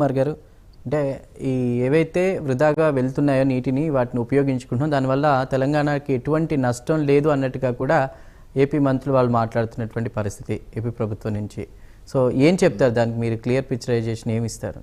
కుమార్ గారు, అంటే ఈ ఏవైతే వృధాగా వెళ్తున్నాయో నీటిని వాటిని ఉపయోగించుకుంటున్నాం, దానివల్ల తెలంగాణకి ఎటువంటి నష్టం లేదు అన్నట్టుగా కూడా ఏపీ మంత్రులు వాళ్ళు మాట్లాడుతున్నటువంటి పరిస్థితి ఏపీ ప్రభుత్వం నుంచి. సో ఏం చెప్తారు దానికి? మీరు క్లియర్ పిక్చరైజేషన్ ఏమి ఇస్తారు?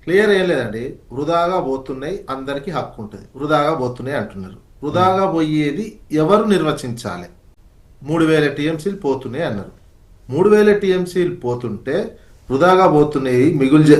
క్లియర్ ఏం లేదండి. వృధాగా పోతున్నాయి, అందరికీ హక్కు ఉంటుంది. వృధాగా పోతున్నాయి అంటున్నారు. వృధాగా పోయేది ఎవరు నిర్వచించాలి? 3000 టీఎంసీలు పోతున్నాయి అన్నారు. 3000 టీఎంసీలు పోతుంటే వృధాగా పోతున్నాయి.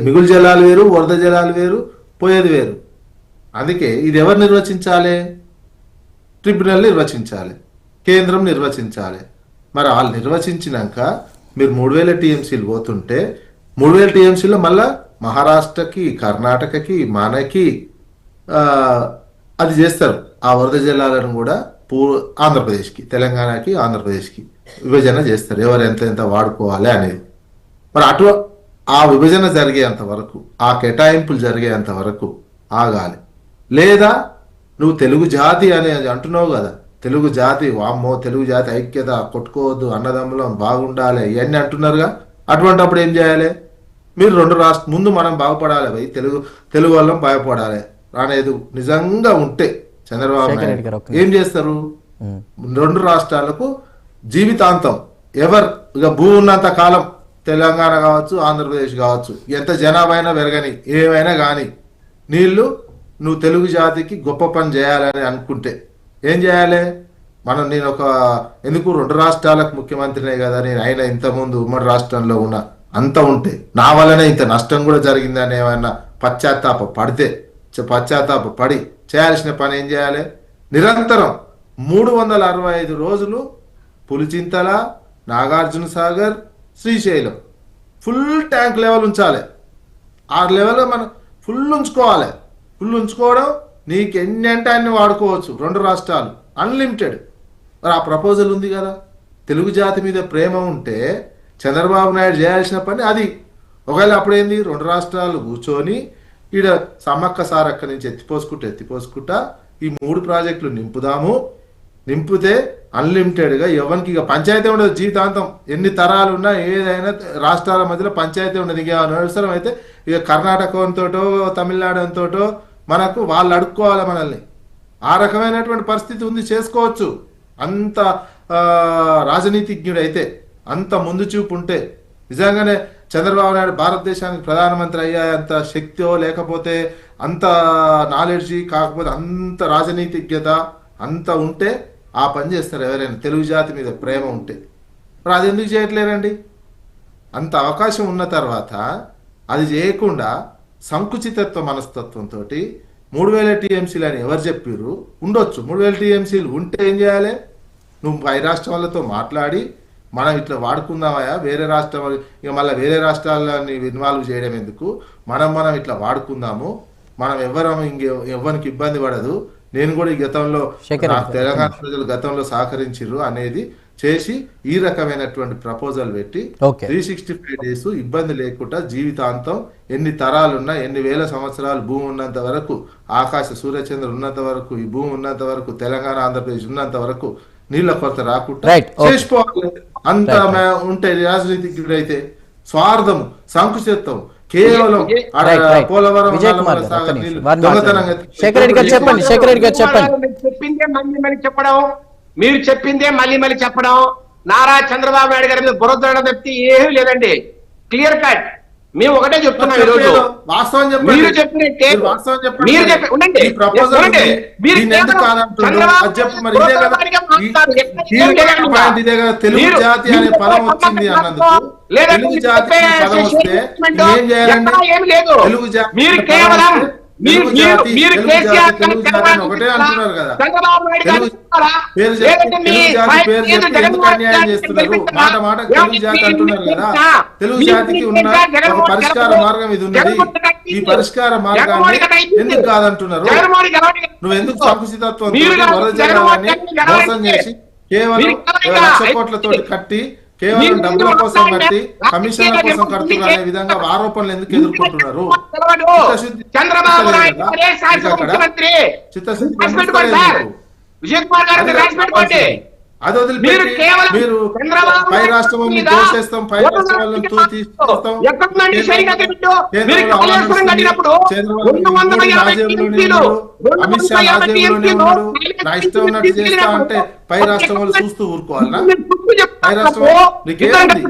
మిగులు జలాలు వేరు, వరద జలాలు వేరు, పోయేది వేరు. అందుకే ఇది ఎవరు నిర్వచించాలి? ట్రిబ్యునల్ నిర్వచించాలి, కేంద్రం నిర్వచించాలి. మరి వాళ్ళు నిర్వచించినాక మీరు 3000 టీఎంసీలు పోతుంటే 3000 టీఎంసీలో మళ్ళా మహారాష్ట్రకి, కర్ణాటకకి, మనకి అది చేస్తారు. ఆ వరద జలాలను కూడా ఆంధ్రప్రదేశ్కి, తెలంగాణకి, ఆంధ్రప్రదేశ్కి విభజన చేస్తారు. ఎవరు ఎంత ఎంత వాడుకోవాలి అనేది. మరి ఆ విభజన జరిగేంత వరకు, ఆ కేటాయింపులు జరిగేంత వరకు ఆగాలి. లేదా నువ్వు తెలుగు జాతి అనేది అంటున్నావు కదా, తెలుగు జాతి, వామ్మో తెలుగు జాతి ఐక్యత, కొట్టుకోవద్దు, అన్నదమ్ములం బాగుండాలి, ఇవన్నీ అంటున్నారుగా. అటువంటిప్పుడు ఏం చేయాలి? మీరు రెండు ముందు మనం బాగుపడాలి, భయ్ తెలుగు వాళ్ళం బాగుపడాలి అనేది నిజంగా ఉంటే చంద్రబాబు నాయుడు ఏం చేస్తారు? రెండు రాష్ట్రాలకు జీవితాంతం ఎవరు ఇక భూ ఉన్నంత కాలం తెలంగాణ కావచ్చు, ఆంధ్రప్రదేశ్ కావచ్చు, ఎంత జనాభా అయినా పెరగని, ఏమైనా కానీ నీళ్లు నువ్వు తెలుగు జాతికి గొప్ప పని చేయాలని అనుకుంటే ఏం చేయాలి? నేను ఎందుకు 2 రాష్ట్రాలకు ముఖ్యమంత్రినే కదా, నేను అయినా ఇంతకుముందు ఉమ్మడి రాష్ట్రంలో ఉన్న అంత ఉంటే నా వల్లనే ఇంత నష్టం కూడా జరిగిందని ఏమైనా పశ్చాత్తాప పడి చేయాల్సిన పని ఏం చేయాలి? నిరంతరం 365 రోజులు Pulichintala, Nagarjuna Sagar, Srisailam full tank level ఉంచాలి. ఆ లెవెల్లో మనం ఫుల్ ఉంచుకోవాలి. ఫుల్ ఉంచుకోవడం నీకు ఎన్ని అంటే అన్ని వాడుకోవచ్చు. 2 రాష్ట్రాలు అన్లిమిటెడ్. మరి ఆ ప్రపోజల్ ఉంది కదా. తెలుగు జాతి మీద ప్రేమ ఉంటే చంద్రబాబు నాయుడు చేయాల్సిన పని అది. ఒకవేళ అప్పుడేంది, 2 రాష్ట్రాలు కూర్చొని ఈడ సమ్మక్క సారక్క నుంచి ఎత్తిపోసుకుంటా ఈ 3 ప్రాజెక్టులు నింపితే అన్లిమిటెడ్గా ఎవరికి ఇక పంచాయతీ ఉండదు. జీవితాంతం ఎన్ని తరాలు ఉన్నా ఏదైనా రాష్ట్రాల మధ్యలో పంచాయతీ ఉండదు. ఇక అవసరం అయితే ఇక కర్ణాటకతోటో తమిళనాడుతోటో మనకు వాళ్ళు అడుక్కోవాలి మనల్ని. ఆ రకమైనటువంటి పరిస్థితి ఉంది. చేసుకోవచ్చు. అంత రాజనీతిజ్ఞుడైతే, అంత ముందు చూపు ఉంటే, నిజంగానే చంద్రబాబు నాయుడు భారతదేశానికి ప్రధానమంత్రి అయ్యేంత శక్తిో, లేకపోతే అంత నాలెడ్జి, కాకపోతే అంత రాజనీతిజ్ఞత అంత ఉంటే ఆ పని చేస్తారు ఎవరైనా, తెలుగు జాతి మీద ప్రేమ ఉంటే. మరి అది ఎందుకు చేయట్లేరండి? అంత అవకాశం ఉన్న తర్వాత అది చేయకుండా సంకుచితత్వ మనస్తత్వంతో 3000 టీఎంసీలు అని ఎవరు చెప్పారు? ఉండొచ్చు. 3000 టీఎంసీలు ఉంటే ఏం చేయాలి? నువ్వు పై రాష్ట్రాలతో మాట్లాడి మనం ఇట్లా వాడుకుందామయా, వేరే రాష్ట్రం ఇక మళ్ళీ వేరే రాష్ట్రాలని ఇన్వాల్వ్ చేయడం ఎందుకు, మనం ఇట్లా వాడుకుందాము, మనం ఎవరికి ఇబ్బంది పడదు, నేను కూడా ఈ గతంలో తెలంగాణ ప్రజలు గతంలో సహకరించారు అనేది చేసి ఈ రకమైనటువంటి ప్రపోజల్ పెట్టి 365 డేస్ ఇబ్బంది లేకుండా జీవితాంతం ఎన్ని తరాలున్నా, ఎన్ని వేల సంవత్సరాలు భూమి ఉన్నంత వరకు, ఆకాశ సూర్యచంద్రులు ఉన్నంత వరకు, ఈ భూమి ఉన్నంత వరకు, తెలంగాణ ఆంధ్రప్రదేశ్ ఉన్నంత వరకు నీళ్ల కొరత రాకుండా చేసిపోవాలి. అంత ఉంటే రాజనీతిజ్ఞుడైతే స్వార్థము, సంకుచిత్వం కేవలం పోలవరం మీరు చెప్పిందే మళ్ళీ చెప్పడం, నారా చంద్రబాబు నాయుడు గారి మీద బురద తప్పితే ఏమీ లేదండి. Clear cut. మేము ఒకటే చెప్తున్నాం ఈ రోజు. మీరు చెప్పినట్టే తెలుగు జాతి అనే పదం వచ్చింది అన్నందుకు, తెలుగు జాతి పదం వస్తే ఏం చేయాలండి? తెలుగు జాతి ఒకటే అంటున్నారు కదా. పేరు చెప్పి ఎందుకు అన్యాయం చేస్తున్నారు? మాట తెలుగు జాతి అంటున్నారు కదా. తెలుగు జాతికి ఉన్న ఒక పరిష్కార మార్గం ఇది ఉన్నది. ఈ పరిష్కార మార్గాన్ని ఎందుకు కాదంటున్నారు? నువ్వు ఎందుకు సంకుచితత్వం వరద జలాన్ని మోసం చేసి కేవలం 1,00,000 కోట్లతో కట్టి, కేవలం డబ్బుల కోసం కట్టి, కమిషన్ల కోసం కడుతున్నారు అనే విధంగా ఆరోపణలు ఎందుకు ఎదుర్కొంటున్నారు? అది మీరు వదిలిపెట్టి కేవలం మీరు చంద్రబాబు పై రాష్ట్రం మీద దోషేస్తాం, పై రాష్ట్రం వాళ్ళని తీసుకొస్తాం, ఎక్కడుందండి సరిగ్గా బిడ్డు? మీరు కాళేశ్వరం కట్టినప్పుడు 250 టీఎంసీలు, అమిత్ షా నా జేబులోనే ఉన్నాడు, నా ఇష్టం ఉన్నట్టు చేస్తా అంటే పై రాష్ట్రం వాళ్ళు చూస్తూ ఊరుకోవాలనా? పై రాష్ట్రం నీకేంది?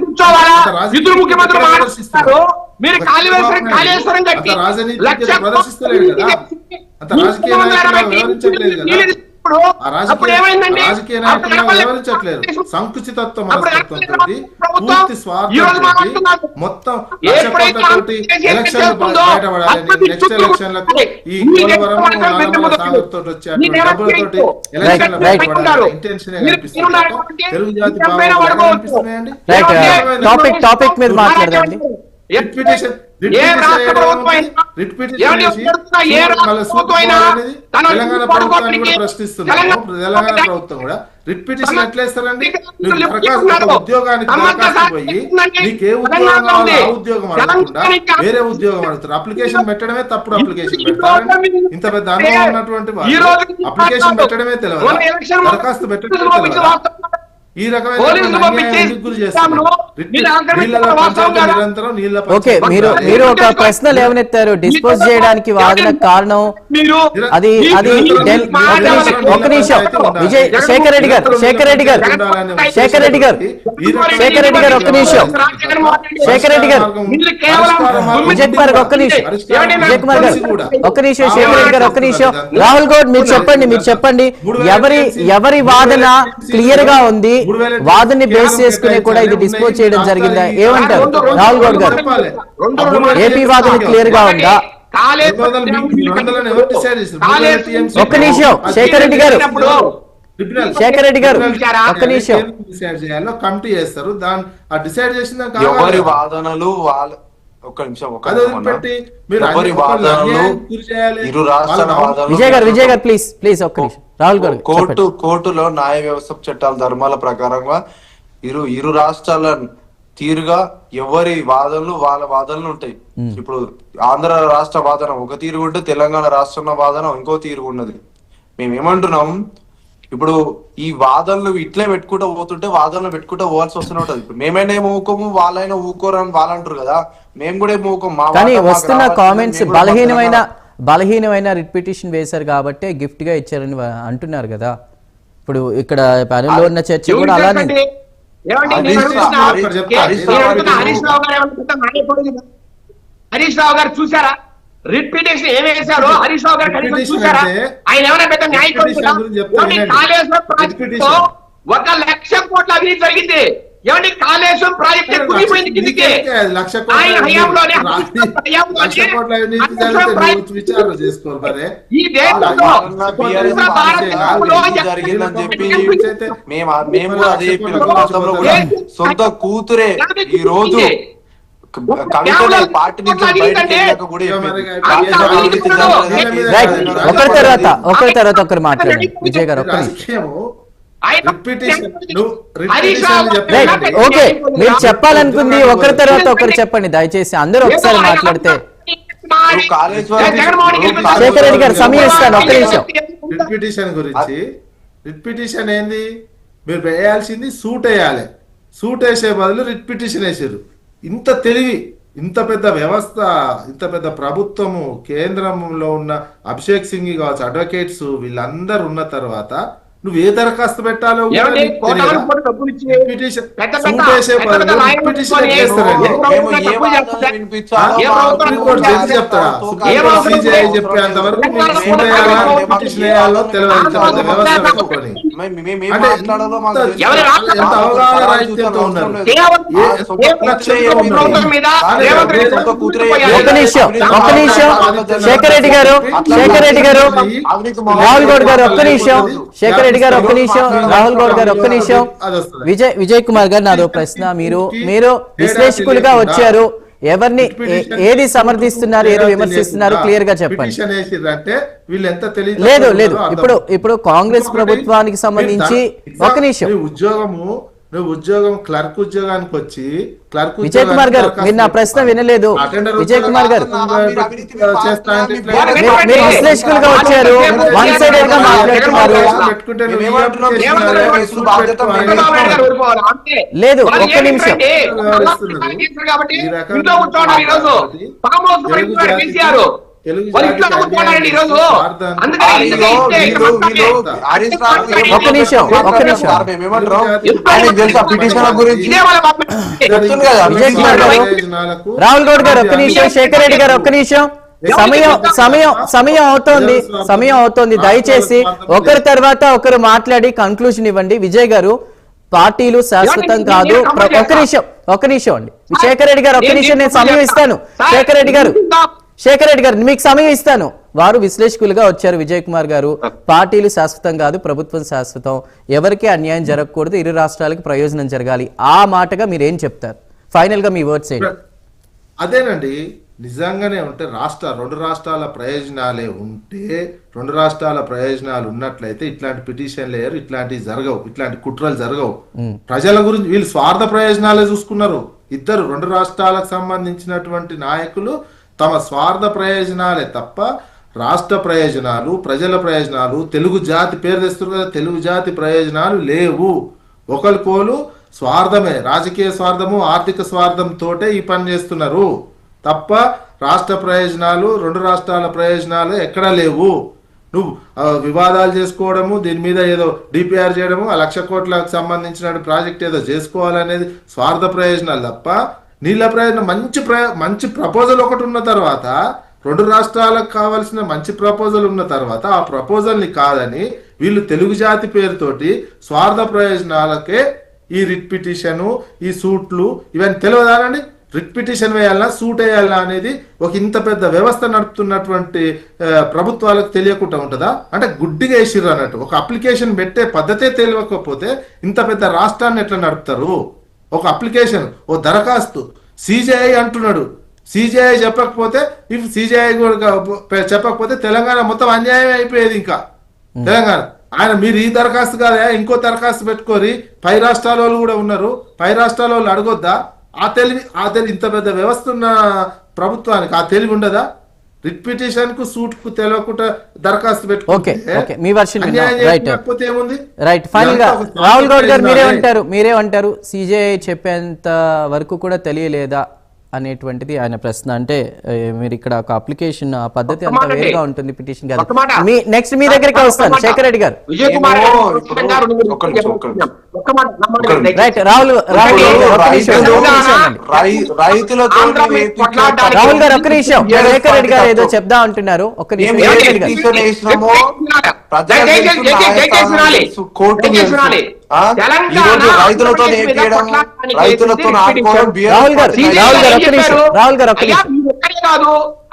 ఇద్దరు ముఖ్యమంత్రులు మాట్లాడుతున్నారు, మీరు కాళేశ్వరం కట్టి రాజనీతి ప్రదర్శిస్తలేదు కదా, అంత రాజకీయ నాయకులు వివరించట్లేదు కదా, రాజకీయ నాయకులు వివరించట్లేదు. సంకుచితత్వ మనస్తత్వంతో పూర్తి స్వార్థంతో మొత్తం లక్షకోట్లతోటి ఎలక్షన్లు బయటపడాలని, నెక్స్ట్ ఎలక్షన్లకు ఈ పోలవరం నల్లమల సాగర్ తోటి వచ్చే డబ్బులతోటి ఎలక్షన్లు బయటపడాలని ఇంటెన్షన్ కనిపిస్తుంది. తెలుగు జాతి భావాలు కనిపిస్తున్నాయండి. టాపిక్ మీద మాట్లాడదండి. తెలంగాణ ప్రభుత్వాన్ని కూడా ప్రశ్నిస్తున్నాము. తెలంగాణ ప్రభుత్వం కూడా రిట్ పిటిషన్ ఎట్లా ఇస్తారండి? ఉద్యోగానికి దరఖాస్తు పోయి నీకే ఉద్యోగం కావాలో ఆ ఉద్యోగం అడగకుండా వేరే ఉద్యోగం అడుగుతారు. అప్లికేషన్ పెట్టడమే తప్పుడు అప్లికేషన్ పెడతారండి. ఇంత పెద్ద అనుభవం ఉన్నటువంటి వాళ్ళు అప్లికేషన్ పెట్టడమే తెలియదు, దరఖాస్తు పెట్టడమే తెలియదు. ఈ రకమైన ఓకే, మీరు ఒక ప్రశ్న లేవనెత్తారు, డిస్పోజ్ చేయడానికి వాదిన కారణం అది అది ఒక నిమిషం విజయ్ శేఖర్ రెడ్డి గారు ఒక్క నిమిషం విజయ్ కుమార్ ఒక్క నిమిషం ఒక్క నిమిషం శేఖర్ రెడ్డి గారు ఒక్క నిమిషం. రాహుల్ గౌడ్ మీరు చెప్పండి ఎవరి వాదన క్లియర్ గా ఉంది, వాదనని బేస్ చేసుకునే కూడా ఇది డిస్పోజ్ చేయడం జరిగిందా? ఏమంటారు రాహుల్ గౌడ్ గారు? ఏపీ వాదన క్లియర్ గా ఉందా? ఒక్క నిమిషం శేఖర్ రెడ్డి గారు ఒక్క నిమిషం. కమిటీ చేస్తారు, దాన్ని డిసైడ్ చేసిన ఎవరి వాదనలు వాళ్ళ ఒక్క నిమిషం విజయ్ గారు ప్లీజ్ ఒక్క నిమిషం. రాహుల్ గారు కోర్టులో న్యాయ వ్యవస్థ చట్టాల ధర్మాల ప్రకారంగా ఇరు రాష్ట్రాల తీరుగా ఎవరి వాదనలు వాళ్ళ వాదనలు ఉంటాయి. ఇప్పుడు ఆంధ్ర రాష్ట్ర వాదన ఒక తీరు ఉంటే తెలంగాణ రాష్ట్రంలో వాదన ఇంకో తీరు ఉన్నది. మేమేమంటున్నాం, ఇప్పుడు ఈ వాదనలు ఇట్లే పెట్టుకుంటూ పోతుంటే వాదనలు పెట్టుకుంటూ పోవాల్సి వస్తూనే ఉంటది. ఇప్పుడు మేమైనా ఏమో ఊకోము, వాళ్ళైనా ఊకోరని వాళ్ళు అంటారు కదా, మేము కూడా ఏమో ఊకోము. కానీ వస్తున్న కామెంట్స్ బలహీనమైన రిట్ పిటిషన్ వేశారు కాబట్టి గిఫ్ట్ గా ఇచ్చారని అంటున్నారు కదా. ఇప్పుడు ఇక్కడ ప్యానెల్ లో ఉన్న చర్చ కూడా అలానే. హరీష్ రావు గారు చూసారా రిట్ పిటిషన్ ఏం వేశారో? హరీష్ రావు గారు చూసారా? ఆయన ఏమైనా పెద్ద న్యాయకుడు? కాళేశ్వరం ప్రాజెక్ట్ 1,00,000 కోట్ల అవినీతి జరిగింది. ఏమంటే కాళేశ్వరం ప్రాజెక్ట్ కుదిపోయింది కిందికి. ఆయన హయాంలోనే ఈ దేశంలో మేము అదే సొంత కూతురే ఈ రోజు పార్టీ నుంచి ఒకరి తర్వాత ఒకరు మాట్లాడండి. విజయ్ గారు ఓకే, మీరు చెప్పాలనుకుంది ఒకరి తర్వాత ఒకరు చెప్పండి దయచేసి. అందరూ ఒకసారి మాట్లాడితే. శేఖర్ రెడ్డి గారు సమయం ఇస్తాను ఒక్క నిమిషం. రిట్ పిటిషన్ గురించి, రిట్ పిటిషన్ ఏంది? మీరు వేయాల్సింది సూట్ వేయాలి, సూట్ వేసే బదులు రిట్ పిటిషన్ వేసారు. ఇంత తెలివి, ఇంత పెద్ద వ్యవస్థ, ఇంత పెద్ద ప్రభుత్వము, కేంద్రంలో ఉన్న అభిషేక్ సింగ్ కావచ్చు, అడ్వకేట్స్ వీళ్ళందరూ ఉన్న తర్వాత నువ్వు ఏ దరఖాస్తు పెట్టాలో చెప్పేంత వరకు ఎంత అవగాహన రాహిత్యంతో ఉన్నారు. శేఖర్ రెడ్డి గారు రాహుల్ గౌడ్ గారు ఒక్క నిమిషం. శేఖర్ రెడ్డి గారు ఒక్క నిమిషం. రాహుల్ గౌడ్ గారు ఒక్క నిమిషం. విజయ్ కుమార్ గారు నాదో ప్రశ్న. మీరు విశ్లేషకులుగా వచ్చారు, ఎవరిని ఏది సమర్థిస్తున్నారు, ఏది విమర్శిస్తున్నారు క్లియర్ గా చెప్పండి. లేదు ఇప్పుడు కాంగ్రెస్ ప్రభుత్వానికి సంబంధించి ఒక నిమిషం. ఉద్యోగము నువ్వు ఉద్యోగం క్లర్క్ ఉద్యోగానికి వచ్చి క్లర్క్ విజయ్ కుమార్ గారు, మీరు నా ప్రశ్న వినలేదు. విజయ్ కుమార్ గారు, మీరు విశ్లేషకులుగా వచ్చారు, వన్ సైడెడ్ గా మాట్లాడుతున్నారు. లేదు, ఒక్క నిమిషం. ఒక్క నిమిషం. విజయ్ కుమార్ గారు, రాహుల్ గౌడ్ గారు ఒక్క నిమిషం, శేఖర్ రెడ్డి గారు ఒక్క నిమిషం. సమయం అవుతోంది. దయచేసి ఒకరి తర్వాత ఒకరు మాట్లాడి కన్క్లూషన్ ఇవ్వండి. విజయ్ గారు, పార్టీలు శాశ్వతం కాదు. ఒక్క నిమిషం అండి. శేఖర్ రెడ్డి గారు ఒక్క నిమిషం, నేను సమయం ఇస్తాను. శేఖర్ రెడ్డి గారు మీకు సమయం ఇస్తాను. వారు విశ్లేషకులుగా వచ్చారు. విజయ్ కుమార్ గారు, పార్టీలు శాశ్వతం కాదు, ప్రభుత్వం శాశ్వతం, ఎవరికి అన్యాయం జరగకూడదు, ఇరు రాష్ట్రాలకు ప్రయోజనం జరగాలి. ఆ మాటగా మీరేం చెప్తారు? ఫైనల్ గా మీ వర్డ్స్ ఏంటి? అదేనండి, నిజంగానే ఉంటే రెండు రాష్ట్రాల ప్రయోజనాలే ఉంటే, రెండు రాష్ట్రాల ప్రయోజనాలు ఉన్నట్లయితే ఇట్లాంటి పిటిషన్లు వేయరు, ఇట్లాంటివి జరగవు, ఇట్లాంటి కుట్రలు జరగవు. ప్రజల గురించి వీళ్ళు స్వార్థ ప్రయోజనాలే చూసుకున్నారు. ఇద్దరు రెండు రాష్ట్రాలకు సంబంధించినటువంటి నాయకులు తమ స్వార్థ ప్రయోజనాలే తప్ప రాష్ట్ర ప్రయోజనాలు, ప్రజల ప్రయోజనాలు, తెలుగు జాతి పేరు తెస్తారు కదా, తెలుగు జాతి ప్రయోజనాలు లేవు. ఒకరికోలు స్వార్థమే, రాజకీయ స్వార్థము, ఆర్థిక స్వార్థంతోటే ఈ పని చేస్తున్నారు తప్ప రాష్ట్ర ప్రయోజనాలు, రెండు రాష్ట్రాల ప్రయోజనాలు ఎక్కడా లేవు. నువ్వు వివాదాలు చేసుకోవడము, దీని మీద ఏదో డిపిఆర్ చేయడము, ఆ 1,00,000 కోట్లకు సంబంధించిన ప్రాజెక్ట్ ఏదో చేసుకోవాలనేది స్వార్థ ప్రయోజనాలు తప్ప నీళ్ళ ప్రయోజనం. మంచి ప్రపోజల్ ఒకటి ఉన్న తర్వాత, రెండు రాష్ట్రాలకు కావాల్సిన మంచి ప్రపోజల్ ఉన్న తర్వాత ఆ ప్రపోజల్ని కాదని వీళ్ళు తెలుగు జాతి పేరుతోటి స్వార్థ ప్రయోజనాలకే ఈ రిట్ పిటిషను, ఈ సూట్లు ఇవన్నీ తెలియదానండి. రిట్ పిటిషన్ వేయాలన్నా, సూట్ వేయాలన్నా అనేది ఒక ఇంత పెద్ద వ్యవస్థ నడుపుతున్నటువంటి ప్రభుత్వాలకు తెలియకుండా ఉంటుందా? అంటే గుడ్డిగా వేసిర్రు అన్నట్టు. ఒక అప్లికేషన్ పెట్టే పద్ధతే తెలియకపోతే ఇంత పెద్ద రాష్ట్రాన్ని ఎట్లా నడుపుతారు? ఒక అప్లికేషన్, ఓ దరఖాస్తు, సిజేఐ అంటున్నాడు. సిజేఐ చెప్పకపోతే, ఇఫ్ సిజేఐ చెప్పకపోతే తెలంగాణ మొత్తం అన్యాయం అయిపోయేది. ఇంకా తెలంగాణ మీరు ఈ దరఖాస్తు కాదా, ఇంకో దరఖాస్తు పెట్టుకోరి, పై రాష్ట్రాల వాళ్ళు కూడా ఉన్నారు, పై రాష్ట్రాల వాళ్ళు అడగొద్దా? ఆ తెలివి ఇంత పెద్ద వ్యవస్థ ఉన్న ప్రభుత్వానికి ఆ తెలివి ఉండదా? రిట్ పిటిషన్ కు సూట్ కు తెలియకుండా దరఖాస్తు పెట్టుకుంటే ఏముంది? రైట్. ఫైనల్ గా రాహుల్ గౌడ్ గారు మీరేమంటారు? సిజేఐ చెప్పేంత వరకు కూడా తెలియలేదా అనేటువంటిది ఆయన ప్రశ్న. అంటే మీరు ఇక్కడ ఒక అప్లికేషన్ పద్ధతి అంతా వేరుగా ఉంటుంది, పిటిషన్ కాదు. నెక్స్ట్ మీ దగ్గరికి వస్తాను, శేఖర్ రెడ్డి గారు. రైట్. రాహుల్ గారు ఒక్క నిమిషం, శేఖర్ రెడ్డి గారు ఏదో చెప్దా అంటున్నారు, ఒక్క నిమిషం.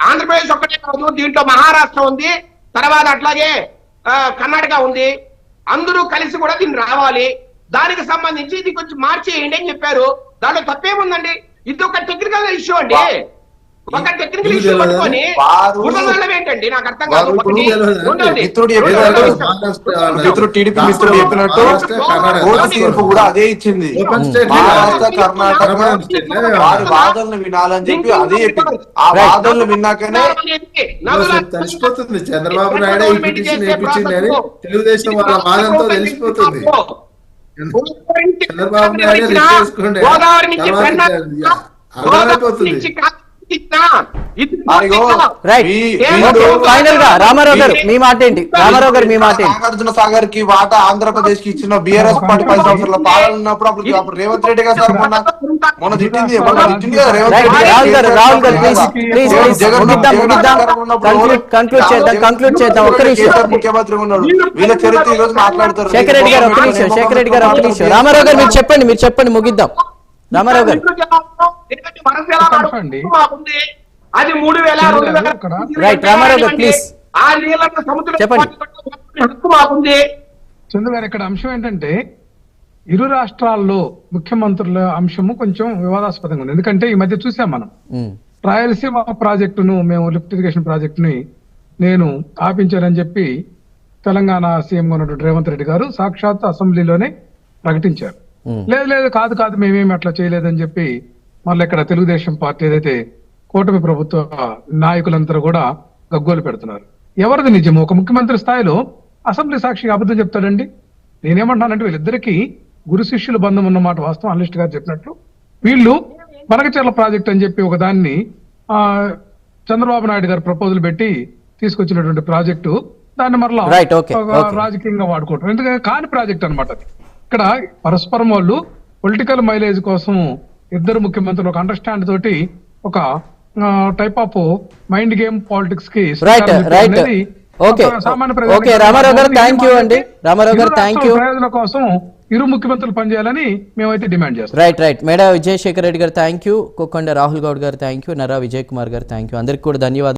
ఆంధ్రప్రదేశ్ ఒక్కటే కాదు, దీంట్లో మహారాష్ట్ర ఉంది, తర్వాత అట్లాగే కర్ణాటక ఉంది. అందరూ కలిసి కూడా దీన్ని రావాలి, దానికి సంబంధించి ఇది కొంచెం మార్చేయండి అని చెప్పారు. దాంట్లో తప్పేముందండి? ఇది ఒక టెక్నికల్ ఇష్యూ అండి. ఒక టెక్నికల్ ఇష్యూ పట్టుకొని ఏంటండి నాకు అర్థం కాదు. కూడా అదే ఇచ్చింది, మహారాష్ట్ర కర్ణాటక వారి వాదనలు వినాలని చెప్పి అదే చెప్పింది. ఆ వాదనలు విన్నాకనే తెలిసిపోతుంది చంద్రబాబు నాయుడు ఈ పిటిషన్ వేయించింది అని తెలుగుదేశం వాళ్ళ వాదంతో తెలిసిపోతుంది. చంద్రబాబు నాయుడు చేసుకోండి, అర్థమైపోతుంది. ఫైనల్ గా రామారావు గారు మీ మాట ఏంటి? నాగార్జున సాగర్ కి వాటా ఆంధ్రప్రదేశ్ కి ఇచ్చిన బిఆర్ఎస్ పార్టీ 10 సంవత్సరాల పాలన ఉన్నప్పుడు అప్పుడు రేవంత్ రెడ్డి గారు సార్ మొన్న తిట్టింది కదా రేవంత్ రెడ్డి. ముఖ్యమంత్రి ఉన్నాడు, వీళ్ళ చరిత్ర ఈ రోజు మాట్లాడతారు. శేఖర్ రెడ్డి గారు ఒక్క నిమిషం. రామారావు గారు మీరు చెప్పండి ముగిద్దాం. రామారావు గారు అది 3,000 రైట్. రామారావు గారు ప్లీజ్ ఆ నీళ్ళను సముద్రం చెప్పండి. హక్కు మాకుంది. చంద్ర గారు, ఇక్కడ అంశం ఏంటంటే ఇరు రాష్ట్రాల్లో ముఖ్యమంత్రుల అంశము కొంచెం వివాదాస్పదంగా ఉంది. ఎందుకంటే ఈ మధ్య చూసాం మనం రాయలసీమ ప్రాజెక్టును, మేము లిఫ్ట్ ఇరిగేషన్ ప్రాజెక్టుని నేను ఆపించానని చెప్పి తెలంగాణ సీఎం ఉన్నటువంటి రేవంత్ రెడ్డి గారు సాక్షాత్ అసెంబ్లీలోనే ప్రకటించారు. లేదు లేదు కాదు కాదు మేమేమి అట్లా చేయలేదని చెప్పి మళ్ళీ ఇక్కడ తెలుగుదేశం పార్టీ ఏదైతే కూటమి ప్రభుత్వ నాయకులందరూ కూడా గగ్గోలు పెడుతున్నారు. ఎవరిది నిజము? ఒక ముఖ్యమంత్రి స్థాయిలో అసెంబ్లీ సాక్షిగా అబద్ధం చెప్తాడండి? నేనేమంటానంటే వీళ్ళిద్దరికి గురు శిష్యుల బంధం ఉన్నమాట వాస్తవం. అనలిస్ట్ గారు చెప్పినట్లు వీళ్ళు బనకచెర్ల ప్రాజెక్ట్ అని చెప్పి ఒక దాన్ని చంద్రబాబు నాయుడు గారు ప్రపోజల్ పెట్టి తీసుకొచ్చినటువంటి ప్రాజెక్టు దాన్ని మరలా Right, okay, okay. రాజకీయంగా వాడుకోవటం. ఎందుకంటే కాని ప్రాజెక్ట్ అనమాట అది. ఇక్కడ పరస్పరం వాళ్ళు పొలిటికల్ మైలేజ్ కోసం ఇద్దరు ముఖ్యమంత్రులు ఒక అండర్స్టాండ్ తోటి ఒక type of mind game politics కి right right okay okay Ramarao garu thank you అండి. Ramarao garu thank you. ప్రయోజనం కోసం ఇరు ముఖ్యమంత్రులు పనిచేయాలని మేమైతే డిమాండ్ చేస్తాం. రైట్ రైట్ మేడా విజయశేఖర్ రెడ్డి గారు థ్యాంక్ యూ, కొక్కొండ రాహుల్ గౌడ్ గారు థ్యాంక్ యూ, నరా విజయ్ కుమార్ గారు థ్యాంక్ యూ. అందరికి కూడా ధన్యవాదాలు.